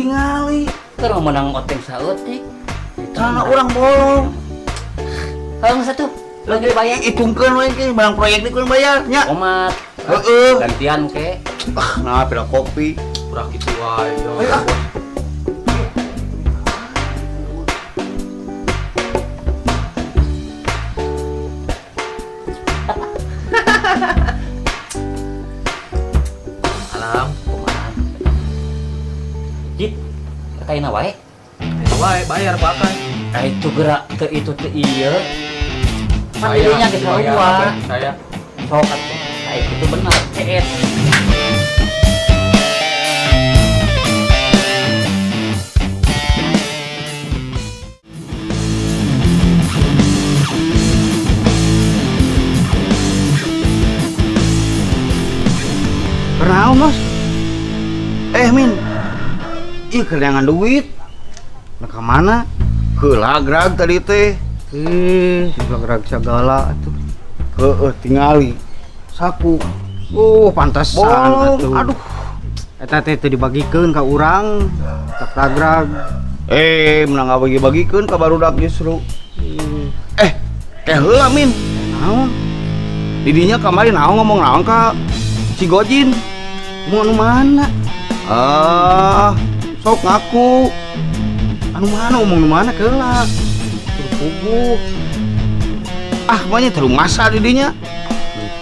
tingali. Terus menang oteng saeutik. Sana orang bolong. Kalau satu lagi bayar. Hitungkeun we ge barang proyek ini kudu bayar nya. Omat. Heeh. Gantian ke. Nah, pira kopi. Kurang gitu wae. Ayo. Alam, Kumaha? Jit. Kaina wae. itu wae bayar pakai. Itu gerak ke itu teu ieu. Saya Pandinya ke dibayar gua. apa? Saya Sok atuh. Itu benar. CS. Kenapa, Mas? Min. Ih, kerenangan duit. Nah, ke mana? Ke lagrag tadi teh. Lagrag segala atuh. Heeh, tingali. Saku. Pantesan Bolong. Aduh. eta teh teu dibagikeun ka urang tak lagrag. Menang bagi-bagikeun ka barudak justru. Heula Min. Naon? Didinya kemarin naon ngomong naon ka si Gojin. Mau anu mana? Sok ngaku. Anu mana ngomong nu mana keula? Puguh. Banyak terlalu masa didinya.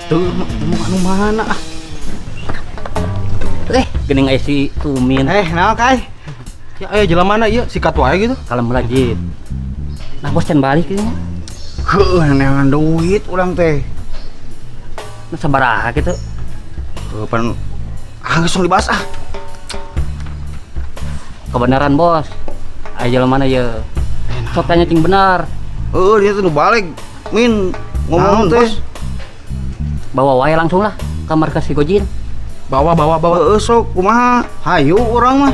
Teu ngomong anu mana ah. Geuning aya si Tumin. Naon kai? ya ayo jalan mana ieu sikat wae gitu. Kalem lagi. Nah bos can balik ieu. Neangan duit urang teh. Nah sabaraha kitu. Geus dibahas Kebenaran bos. Aya jalan mana ye? Sok tanya cing benar. Dia tuh balik. Min ngomong Naon, teh. Bos? Bawa wae langsung lah kamar ke si Gojin. Bawa. Sok kumaha? Hayu urang mah.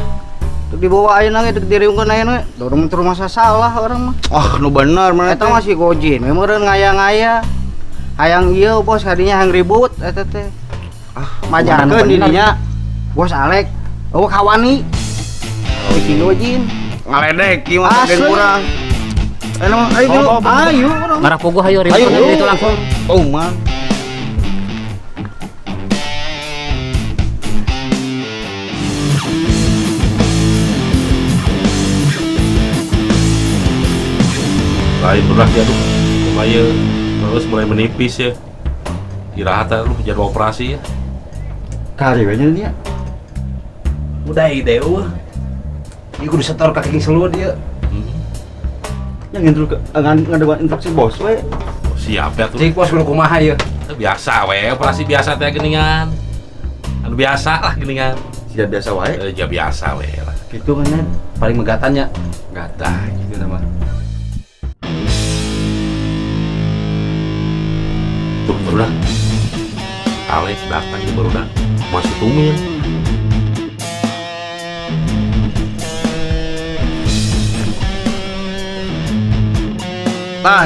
Teu dibawa ayeuna ge teu diriungkeun ayeuna. Dorong teu masa salah urang mah. Nu bener mana Eta masih gojin, meureun ngaya-ngaya. Hayang ieu bos kadinya hayang ribut eta teh. Majarkeun bener. didinya. Bos Alek, kawani. Si gojin. ngaledek ieu mah Asli. gen kurang. Ayo, ayo urang. Ngarap puguh hayu ribut Ayo. itu langsung. Man. Lain udah ya tuh lumayan terus mulai menipis ya kira-kira lu jadwal operasi ya Kari we nya. Udah ide Ieu kudu setor ka kaki seluruh dia. Yang ngadewan instruksi bos we. siap ya tuh Cik bos kudu kumaha ieu? biasa we operasi biasa teh geningan anu biasa lah geningan Sia biasa wae. ya biasa we lah Gitu kan ya. Paling megatannya. gatah gitu nama tuh barudak Alex datang ke barudak masih Tumin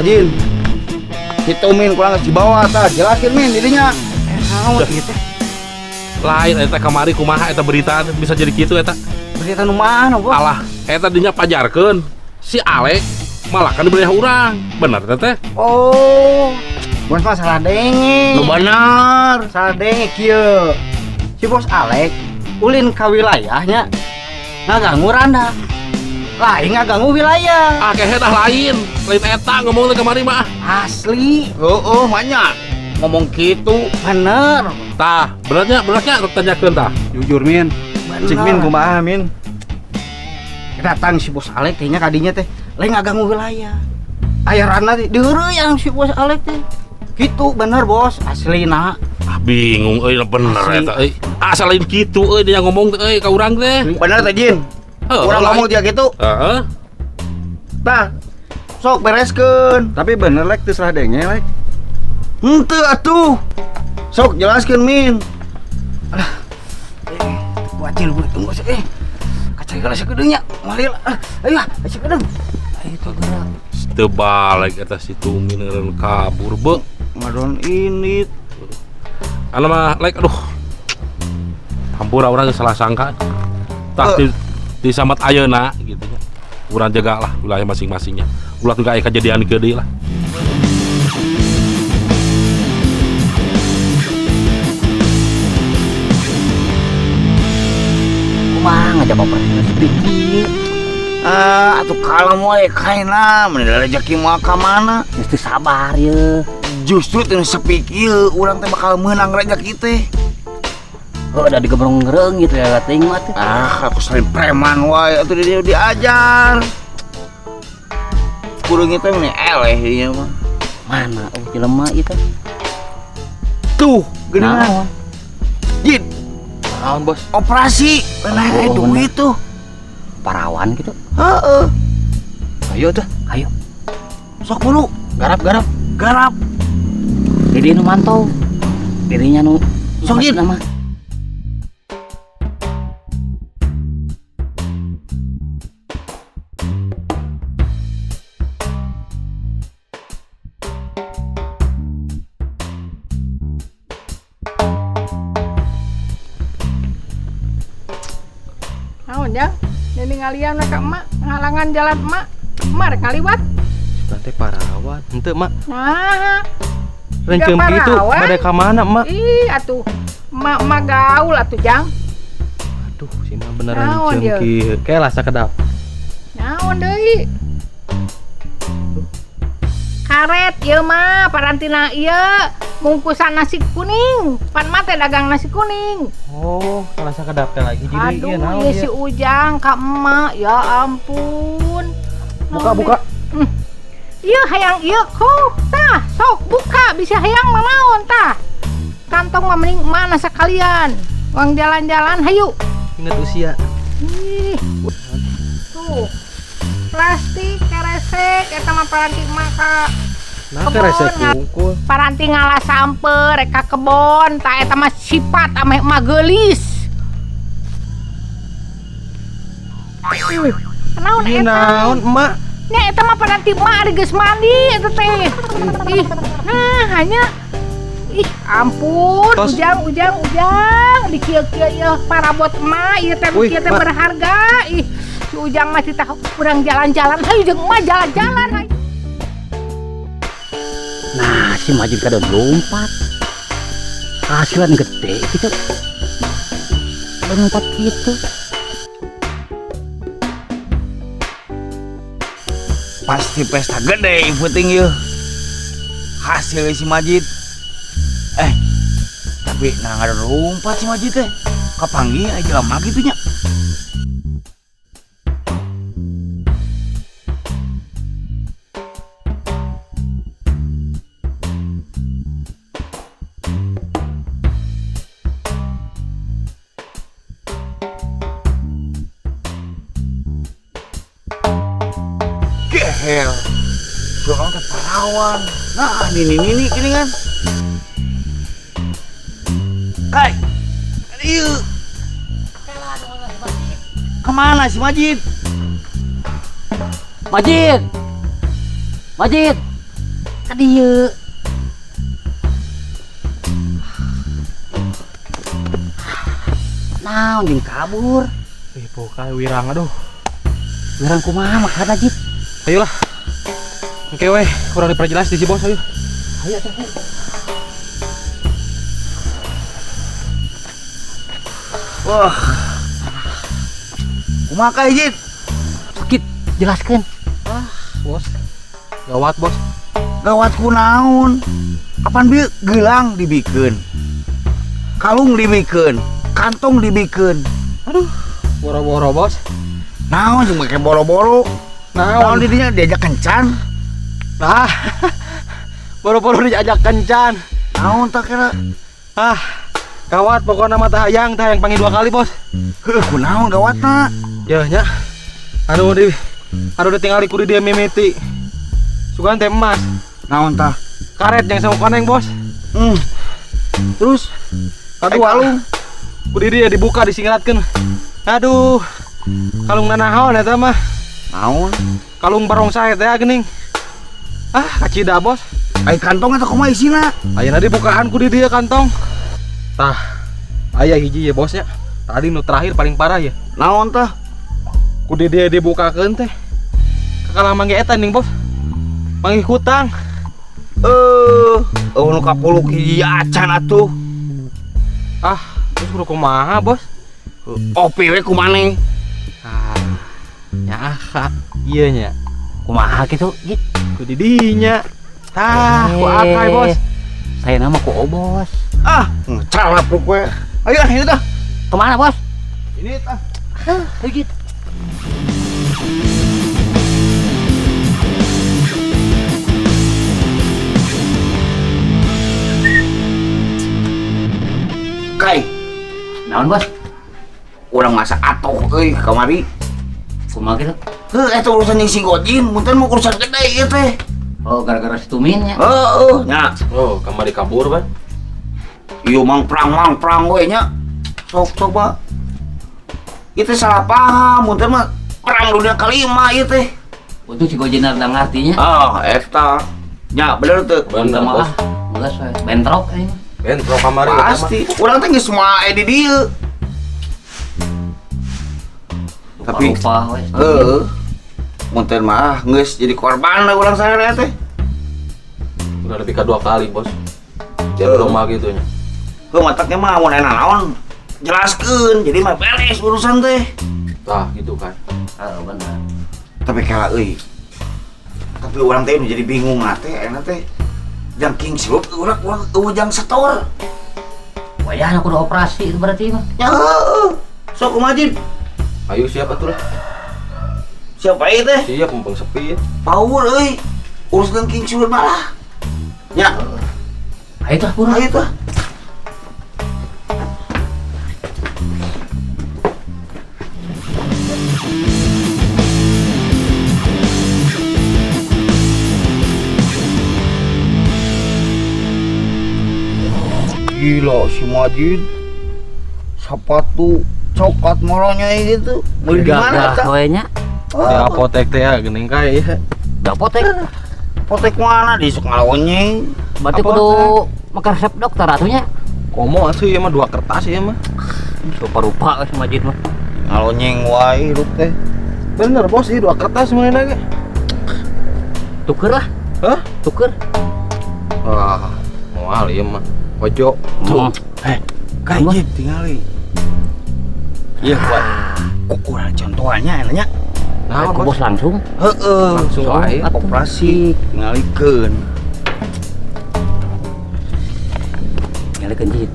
Jin. Itu Min kurang di bawah tah. Jelasin Min didinya. Naon ieu teh? lain eta kamari kumaha eta berita bisa jadi gitu eta Berita nu mana bos? alah eta dinya pajarkeun si Alex malah kan diberi urang bener teh Oh, bos mah salah denge. Nu bener. Salah denge kieu. Si bos Alek ulin ka wilayahnya ngaganggu randa. Lain ngaganggu wilayah. kayaknya dah lain eta ngomong teh kamari mah Asli, Banyak. Ngomong gitu. bener. tah benernya tanyakeun tah Jujur Min. Bener. Cik Min kumaha Min? Datang si bos Alek tehnya kadinya teh lain ngaganggu wilayah. Aya randa teh yang si bos Alek teh. Gitu bener bos, aslina. bingung bener Asli. eta asal lain kitu dia ngomong teh ka urang teh Bener teh Jin. Kurang ngomong dia gitu. heeh Tah. Sok bereskeun. Tapi bener Lek teu salah denge Lek. Henteu atuh. Sok jelaskeun Min. Wajil bu tunggu sih. Kacai kalau segedenya malil. Ayo, segedeng. Ayo tuh gerak. teu balik eta si Tumin eureun kabur be Ngadon ini. anu mah aduh hampura urang geus salah sangka tah di samat ayeuna gitu nya. Urang jaga lah wilayah masing-masingnya. Ulah teu aya kejadian gede lah. Kumaha ngajak operasi sedikit. Atuh kalau mulai kaina menilai rezeki mau ke mana? Mesti sabar ya. Justru teu sepik ieu urang teh bakal meunang rezeki teh. Oh, udah digebrong ngereng gitu ya kating mah teh. Aku sering preman wae atuh dia diajar. Kurang itu mah eleh ieu mah. Mana jelema ieu teh? Tuh, geuningan. Naon? Jid, Naon bos? operasi. Bener Oh, duit tuh. Parawan gitu. Heeh. Ayo tuh. Ayo. Sok bulu, Garap. garap. Dede nu mantau. Dedenya nu Sok, Jin. nama. Naon ya? Jadi ngalian ka emak, ngalangan jalan emak. Emak rek ngaliwat. Sugan teh parawan. Henteu mak. Nah, Rencem Tiga gitu. parawan. Bade ka mana mak? ih atuh emak gaul atuh Jang. Aduh, si mah beneran Naon rencem dia? kieu. Kayak lah sakedap. Naon deui? Karet ieu mah parantina ieu bungkusan nasi kuning. Pan mah teh dagang nasi kuning. Oh, kalah sakedap teh lagi. Jadi Aduh, ieu naon ieu ieu? si Ujang ka emak, ya ampun. Buka. Iya hayang iya kok tah sok buka bisa hayang mamaon tah kantong mah mending mana sekalian uang jalan-jalan hayu Ingat usia. ih tuh plastik keresek eta mah paranti maka Nah, Kebon, resep nggak- kungkul. paranti ngalah samper reka kebon tah eta mah sifat ame mah geulis naon Ih, eta naon emak? nya eta mah paranti mah ari geus mandi eta teh. Ih, nah hanya ih ampun, Tos. ujang di kieu-kieu ieu parabot emak ieu teh Wih, kieu teh Mak. berharga. Ih, si Ujang mah titah urang jalan-jalan, hayu jeung emak jalan-jalan hayu. Nah, si Majid kada lompat. Hasilan gede gitu. Lompat gitu. Pasti pesta gede puting ieu. Hasil si Majid. Tapi nah ada rumpat si Majid teh. Kapanggih aja lama gitu nya. Gehel. Seorang teh parawan. Nah, ini kan. Hai. Ieu. Kemana si Majid? Majid. Ka dieu. Naon jeung kabur. Ih, pokoknya wirang aduh. Wirang kumaha maksudna Jid? Ayolah. Oke weh, kurang diperjelas di si bos ayo. Wah. Kumaha ka Jid? Sakit, jelaskeun. Bos. Gawat bos. Gawat kunaon? Apaan bieu gelang dibikeun. Kalung dibikeun, kantong dibikeun. Aduh, boro-boro bos. Naon jeung make boro-boro? Naon Naon? di dinya diajak kencan? Nah, boro-boro diajak kencan. Naon tak kira? Ah, gawat pokoknya mah tah hayang panggil 2 kali bos. Heuh, kunaon gawatna? Ya nya. Aduh ditinggali ku di dia mimiti. Sugan teh emas. Naon tah? Karet yang sama koneng bos. Terus Kedua kalung. Ku di dia dibuka disingratkeun. Aduh. Kalung nanaon eta mah? naon? Kalung barongsai teh geuning. Ah, kacida bos. Ai kantong eta kumaha isina? Ayeuna dibukaan ku di dia kantong. Tah. Aya hiji ya bosnya. Tadi nu terakhir paling parah ya. Naon tah? Udah dia dibukakeun teh. Kakala mangge eta ning bos. Mangge hutang. Nu kapuluk hiji acan atuh. Ah, terus kudu kumaha bos? Opi we kumaneh. Ah, nyaha. Iya nya. Kumaha gitu, Jit? Ku di dinya. Tah, ku akai bos. Saya nama ku Obos. Ah, ngecarap lu we. Ayo ini tah. Kemana, Bos? Ini tah. Ayo, Jit. Kai, Naon, Bos? urang masa atoh euy kamari. Kumaha gitu? Eta urusan yang si Gojin, munten mau urusan gede ieu teh. Oh, gara-gara si Tuminnya. Nya. Oh, kamari kabur ban. Ieu mang perang we nya. Sok coba. Itu salah paham, munten mah perang dunia kelima ieu teh. Untuk si Gojina udah ngartinya. Eta. Nya bener tuh. Bener bos. Enggak, bentrok kayaknya. Bentro kamari Pasti. Urang teh geus semua di dieu. Tapi Lupa, wes. munten mah geus jadi korban lah urang saya teh. Udah lebih ke 2 kali bos. Jadi rumah gitu nya. Mataknya mah mun aya naon jelaskeun, jadi mah beres urusan teh. Tah gitu kan. Benar. Tapi kala euy. Tapi urang teh nu jadi bingung teh enak teh. Jang king sirup urang jang setor. Wayahna kudu operasi itu berarti mah. Ya, sok kumajin. Ayo siapa tuh lah? Siapa ieu teh? Siap mumpung sepi ya. Power euy. Urus jeung king sirup malah. Ya, Ayo tah kurang. ayo tah. Gila si Majid sepatu coklat moronya gitu beli di mana Gagah we nya. Di apotek teh ya geuning kae ya. Da apotek. Potek mana di sok ngalonyeng. Berarti kudu make resep dokter atunya. Komo asuh ieu mah 2 kertas ieu mah. Rupa-rupa si Majid mah. Ngalonyeng wae hidup teh. Bener bos, ieu 2 kertas mana ge. Tuker lah. Hah? Tuker. Wah, moal ieu mah. Ojo. Tuh. Kayaknya tinggali. Iya buat ukuran contohannya enaknya. Nah, Ku bos langsung. Langsung wae. Operasi ngalikeun. Nyalikeun Jit.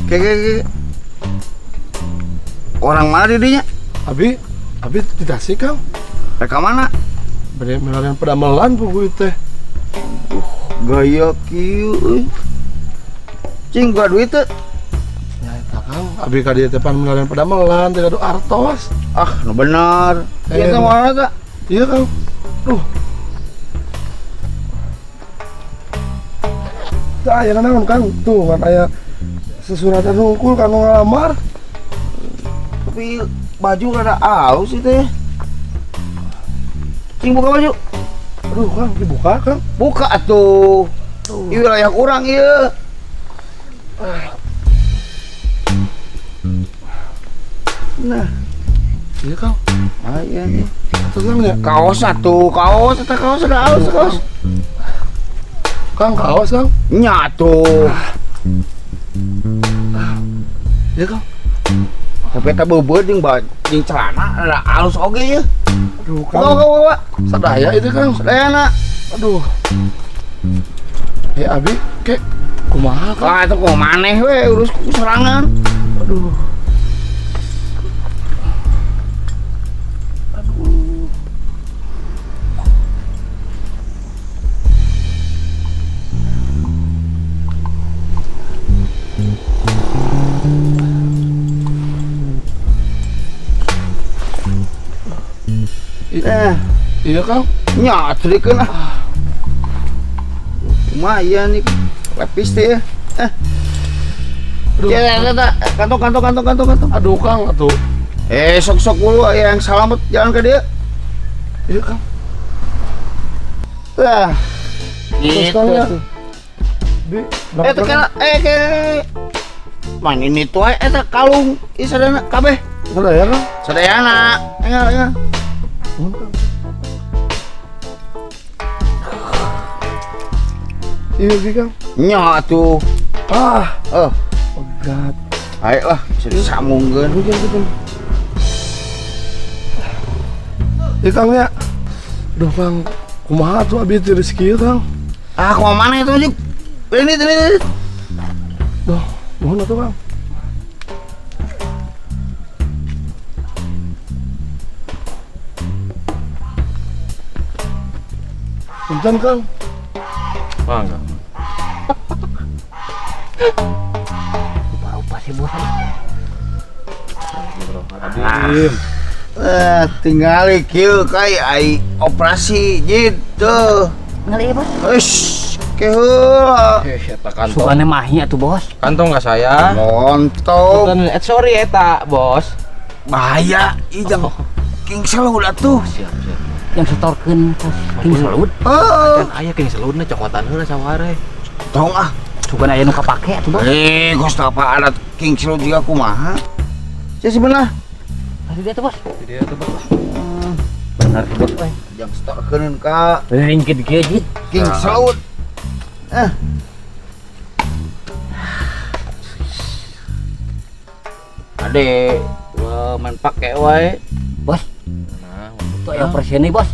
Ke. Orang mana didinya? Abi tidak sih Kang. Reka mana? Beri melarian pedamelan pokoknya teh. Gaya kieu euy. Cing gua duit teh. Ya eta Kang, abi ka dieu teh pan melarian pedamelan teh kadu artos. Ah, nu bener. Ieu teh mana teh? Iya Kang. Duh. Tah aya naon Kang? Tuh kan aya sesuratan hungkul kanggo ngalamar. Tapi baju rada aus itu ya. Cing buka baju. Aduh Kang, dibuka Kang. Buka atuh. Ini wilayah kurang iya. Nah, Iya Kang. iya nih. Atuh Kang ya. Kaos atuh, kaos ada aus kaos. Kang kaos Kang. Nyatu. Iya Kang. Tapi eta beubeut jeung celana ada alus oge ya. Aduh Bawa. Sadaya itu Kang. Sadayana. Aduh. Abi kek kumaha Kang? Wah, itu kok maneh we urus serangan. Aduh. Iya Kang. Nyatrikeun ah. Lumayan nih lepis teh ya. Kantong. Aduh Kang, atuh. Sok dulu yang selamat jalan ke dia. Iya Kang. Wah, Terus Kang ya. Bi, tekan ke main ini tuh eta kalung ieu sadana kabeh. Ada ya Kang? Sadayana. Enggak. Nuhun, Kang. Iya sih Kang. Nya atuh. Ah, Pegat. Ayolah, bisa disambungkeun. betul. Iya Kang ya. Duh Kang, kumaha tuh abi teu rezeki Kang? Ah, kumaha mana itu Jik? Ini. Duh, mohon atuh Kang. Punten Kang. Mangga. Rupa sih bos. Adim. Tinggal kieu kai ai operasi gitu. Ngali bos. Eish, keheula. Eta kantong. Sukane mahi atuh bos. Kantong nggak saya? Montok. Sorry eta, bos. Bahaya, ijang. King Salud atuh. Yang setorkeun pas King Salud. Oh, Kan aya keng seludna cokotan heula saware. tong ah. Sukane aya nu kapake atuh bos. Gos apa adat King Salud juga kumaha? Sia sebenarnya. Tadi dia tuh bos. Dia tuh bos. Benar sih bos. Jang setorkeun ka Lain ke dieu jit. King Salud. Ade, gua main pake wae. Bos. Tuh aya operasi nih bos.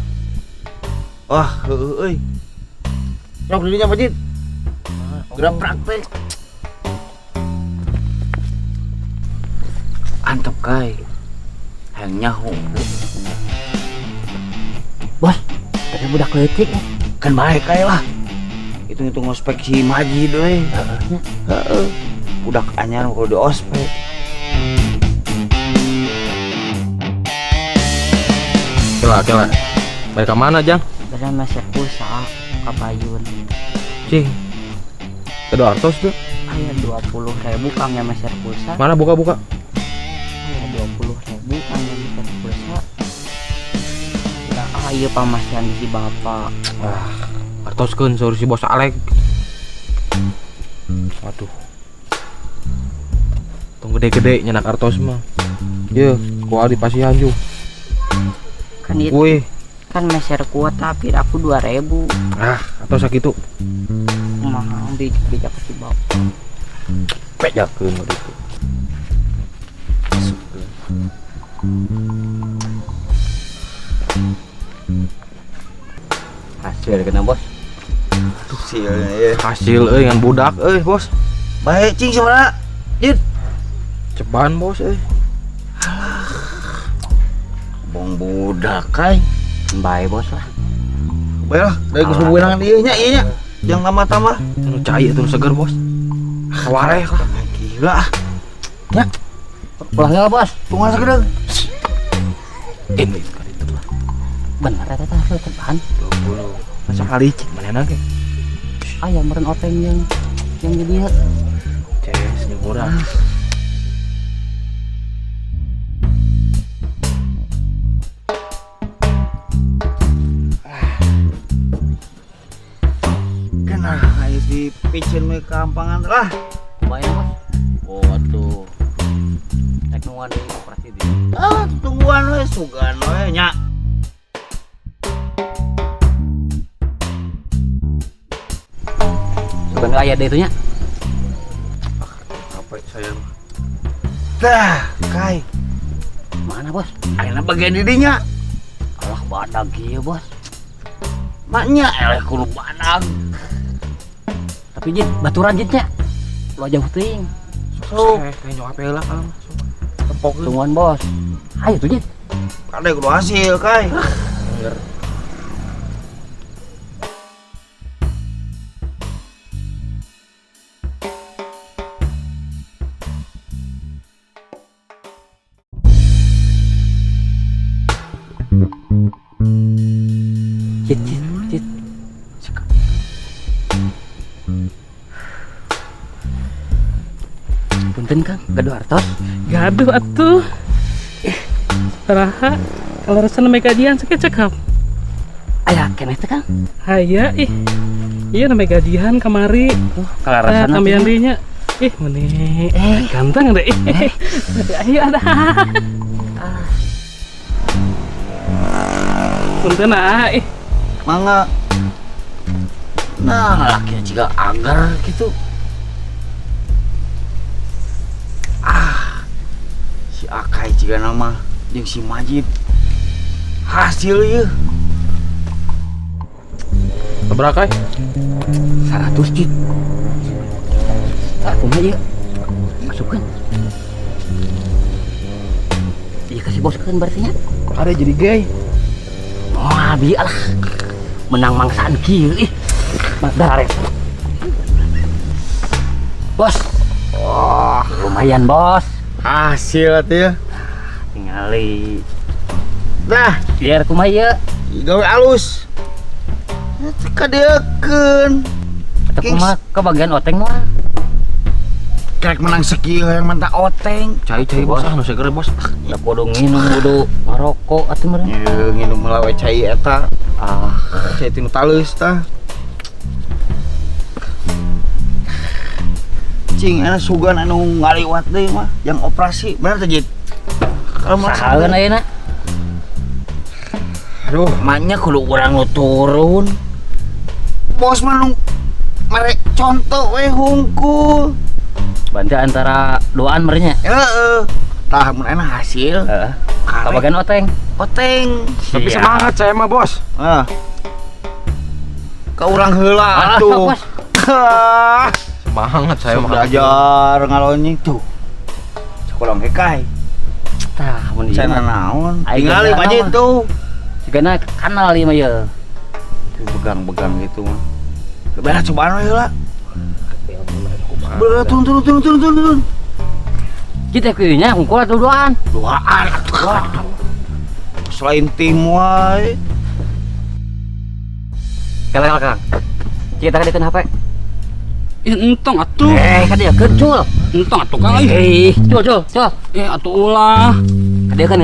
Wah, euy. Nyok dirinya Pak Jit. Gerak praktek. Antep kai. Hayang nyaho. Bos. Tadi budak leutik. Kan baik kai lah. Hitung-hitung ospek si Majid we. Heeh. Budak anyar kudu di ospek. Kela. Balik ke mana, Jang? Ada meser pulsa kapayun. Cing. Kedua artos tuh. Aya 20.000 Kang ya meser pulsa. Mana buka-buka? Aya 20.000 Kang ya meser pulsa. Udah ayo pamasian si bapak. Artoskeun saur si bos Alek. Waduh. Tong gede-gede nyenak artos mah. Ye, kual di pasihan ju. Kan itu Wih, kan meser kuat tapi aku 2.000. atau sakitu. Mahal bijak si bapak. Pejakeun mah ditu. Hasil kena bos. Tuh sieunya ye. Hasil euy ngan budak euy, bos. Baik cing sebenarnya. Jit. Ceban, bos euy. Bong budak kai. Bae bos lah. Baiklah, dari geus bebenangan ieu nya ieu nya. Jangan tambah-tambah. Nu cai atuh seger, bos. Saware kok. Gila ah. Nya, Pulang ya bos. tunggu sakedeung. Ini kali itu lah. Bener eta teh hasil tebahan. 20. Masa kali cik manehna ge. Aya meureun oteng yang jadi Ces nyukurang. Kenah aya di picen we kampangan lah. bayar bos. Oh atuh. Nek nu ada operasi di. Ah, tungguan we sugan we nya. Sugan aya deh itu nya. Capek saya mah. Dah, kai. Mana bos? Ayeuna bagian didinya. Alah badag ieu bos. Maknya eleh kudu badag. Tapi jit baturan jitnya. Lo jauh teuing. Sok, Kayak nyok apel lah kalau mah. tepok Tungguan bos. Ayo tuh jit. kade kudu hasil kai. Jit. Punten Kang, gaduh artos. Gaduh atuh. Raha kalau rasa namanya gajian sakit cekap. Aya keneh teh Kang. Haya ih. Iya namanya gajian kamari. Kalarasan Tambahan dinya. Meni ganteng deh. Ayo ada. Punten ah. Mangga. Nah, laki juga agar gitu. Si Akai juga nama jeung si Majid. Hasil ya. Berapa? 100 Jit. Aku mah ya. Masukkan. Iya kasih bos kan berarti nya. Ada jadi gay. Oh, abi alah. Menang mangsaan kieu ih. Darek. Bos. Wah, lumayan, Bos. Hasil atuh ya. Tingali. Dah, Biar kumaha ye. gawe alus. Kadeukeun. Eta kumaha ke bagian oteng mah. Krek menang sekieu yang mentah oteng. Cai bos nu seger bos. Da kudu nginum kudu ngarokok atuh meureun. Ye nginum melawe cai eta. Cai tinu taleus tah. Cing, ana sugan anu ngaliwat deui mah, yang operasi. Bener teh, Jit? Kalau Sahaeun ayeuna. aduh, Maknya kudu urang nu turun. bos mah nu mere contoh we hungkul. Bantu antara doan meureun nya. Heeh. Tah mun ana hasil. Heeh. Ka bagian oteng. Oteng. Tapi Siap. semangat saya mah bos. Ka urang heula atuh. Bos. Semangat saya mah. Belajar ngalonying tuh. Sekolah Hekai. Tah mun ieu Sana mah. naon? Aing Tinggali geus Majid naon. tuh. Sigana kanal ieu mah ye. Tuh begang-begang gitu mah. Belah cobaan we heula. Belah turun. Kita kieu nya hungkul atuh doan. Doaan atuh. Selain tim wae. Kalau Kang. Kita kadekeun HP. Entong atuh. Kadekeun cul. Entong atuh Kang. Cul. Atuh ulah. Kadekeun.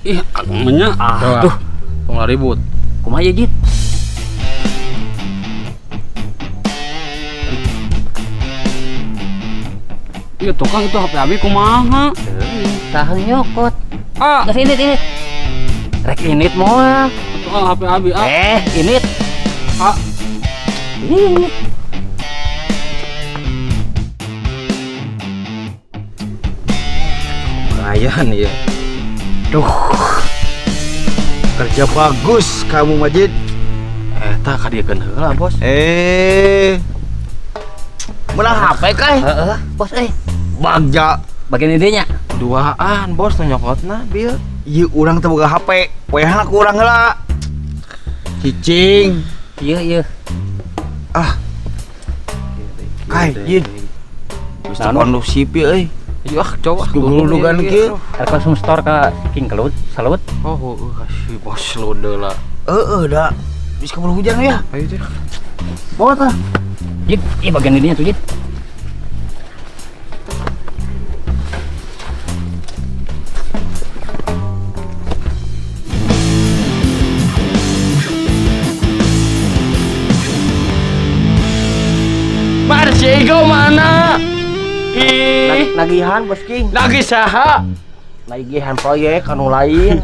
Ih, agangnya. Tuh, Tong ribut. kumaha ye Jit? Iya tukang itu HP abi kumaha? Tahan nyokot. Ah, Gas ini. Rek init moal. tukang HP abi Init. Ah. Ini. Kayaan ya. Kerja bagus kamu Majid. Eta kadiekeun heula bos. Menang HP kai. Heeh, bos Bagja. Bagian idenya. Duaan bos nu nyokotna bieu. Ieu urang teu boga HP. Poehan aku urang heula. Cicing. Iya. Kai, Jid. Geus teu kondusif ieu euy. Iya coba. Dulu-dulugan kieu. Rek langsung store ka King Kelut, salut. Oh, si bos lode lah. Da. Bisa keburu hujan ya. Ayo teh. Bawa tah. Jit, bagian idenya tuh Jit. Marsigo mana? Nagihan Bos King. Lagi saha? Nagihan proyek anu lain.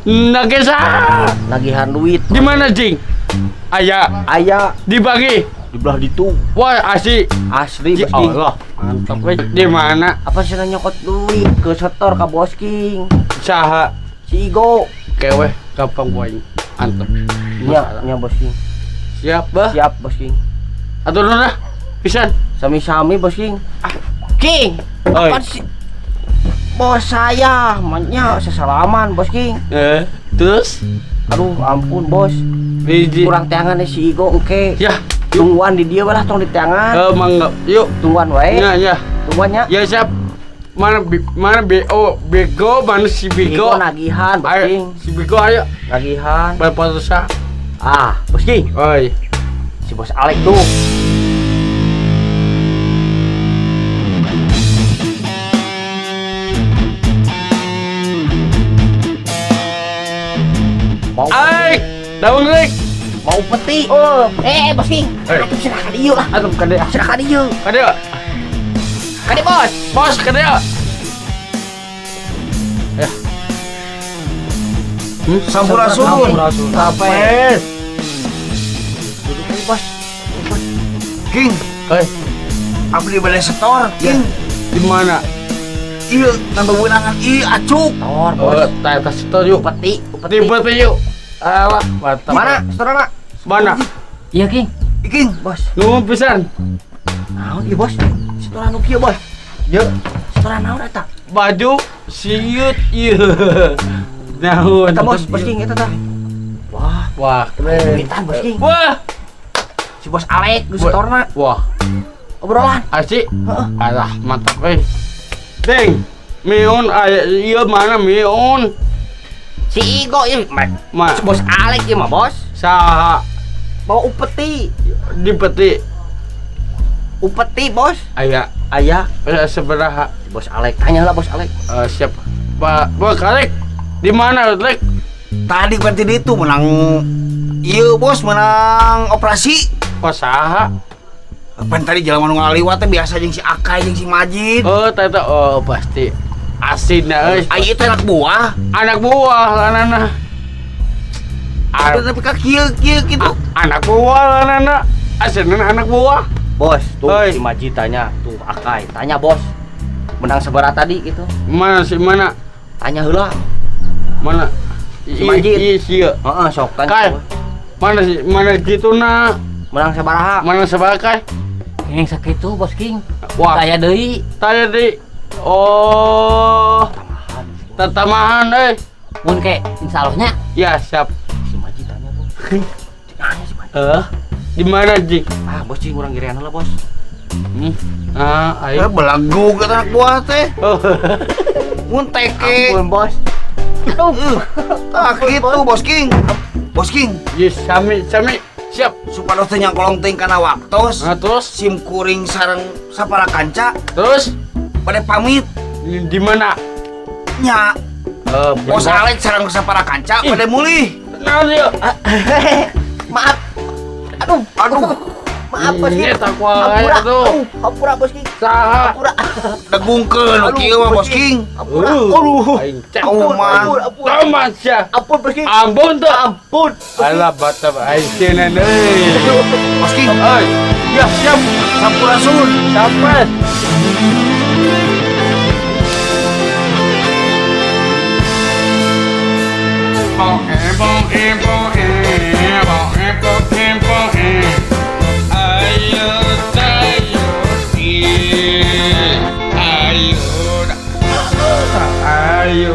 Lagi saha? Nagihan duit. Di mana Jing? Aya dibagi. Di belah ditu. Wah, asik. Asli Ji Bos King. Allah. Mantap we. Di mana? Apa sih nyokot duit ke setor ka Bos King? Saha? Si Igo. Kewe gampang poin. Mantap. Nya Bos King. Siap bah. Siap Bos King. Atur dah. Pisan. Sami-sami Bos King. King. Oi. Apa sih? Bos saya, maknya sesalaman Bos King. Terus Aduh, ampun Bos. biji. Kurang teangan si Igo engke. Ya, Tungguan di dia balah tong di teangan. mangga. Yuk. Tungguan wae. Ya. Tungguannya. Ya siap. Mana BO Bego, mana si Igo Bego? nagihan Bos Ayo, King. si Bego ayo. Nagihan. Berapa dosa? Bos King. Oi. Si Bos Alek tuh. Mau Aik, daun Rik. Mau peti. Bos King. Atuh cenah ka dieu lah. Atuh kade. Cenah ka dieu. Kade. Kade bos. Bos kade. Sampurasun. Tapes. Bos. King, abdi bade setor, King. Di mana? Ieu nambah wenangan ieu acuk. Tor bos. Tas setuju. Peti. Di peti yuk. Alah, mantap. Mana? Setorana? Mana? Iya King. King, Bos. Nuhun pisan. Naon ieu bos? Setoran nu kieu bos. Yuk, Setoran naon eta? baju siut ieu. Naon? Eta bos King eta tah. Wah, keren. Duitan bos King. Wah, Si bos Alek geus setorna. wah, Obrolan. asik. Alah, mantap Deng, miun aya ieu mana miun? Si Igo ieu Ma, si bos Alek ieu mah bos. saha Bawa upeti. di peti Upeti bos. aya Aya sabaraha? si bos Alek. Tanya lah bos Alek. Siapa? Pak Kalek. Di mana, Lek? tadi berarti itu menang. Ieu bos menang operasi. Saha? Pan tadi jalan anu ngaliwat teh biasa jeung si Akai jeung si Majid. Oh, tata pasti asinna euy. Ai teh anak buah. Anak buah lanana. Tapi ka kieu gitu. Anak buah lanana. Asinna anak buah. Bos, tuh Oi. si Maji tanya, tuh Akai, tanya bos. Menang seberat tadi gitu. Mana si mana? Tanya heula. Mana? Si Majid. Iya. Heeh, sok Kai. tanya. Mana si mana kituna? Menang sabaraha? Mana sebakai? Yang sakitu bos King. Wah, Tanya deui. tanya di. Oh, tatamahan Mun ke insyaallah Ya, siap. si Maji tanya bos. Tanya si Maji. Di mana, Jik? Ah, bos Cing urang girean heula bos. Ayo. Belagu ke anak buah teh. Mun teke. Ampun bos. Tah kitu Bos King. Bos King, Yes, sami. Siap. supados teh nyangkolong teuing kana waktos. Terus? Sim kuring sareng sapara kanca Terus? pada pamit Di mana? nya. Bos Alek sareng sapara kanca pada mulih. Nah, dia. Maaf. Aduh. Maaf bos King. Ini tak wae tuh. Hampura bos King. Saha? Hampura. Degungkeun nu kieu mah Bos King. Aing cek. Auman. Tamat sia. Ampun bos King. Ampun tuh. Ampun. Alah batab aing tenan euy. Bos King, Oi. Ya, siap. sampurasun. Sampai. Ayo,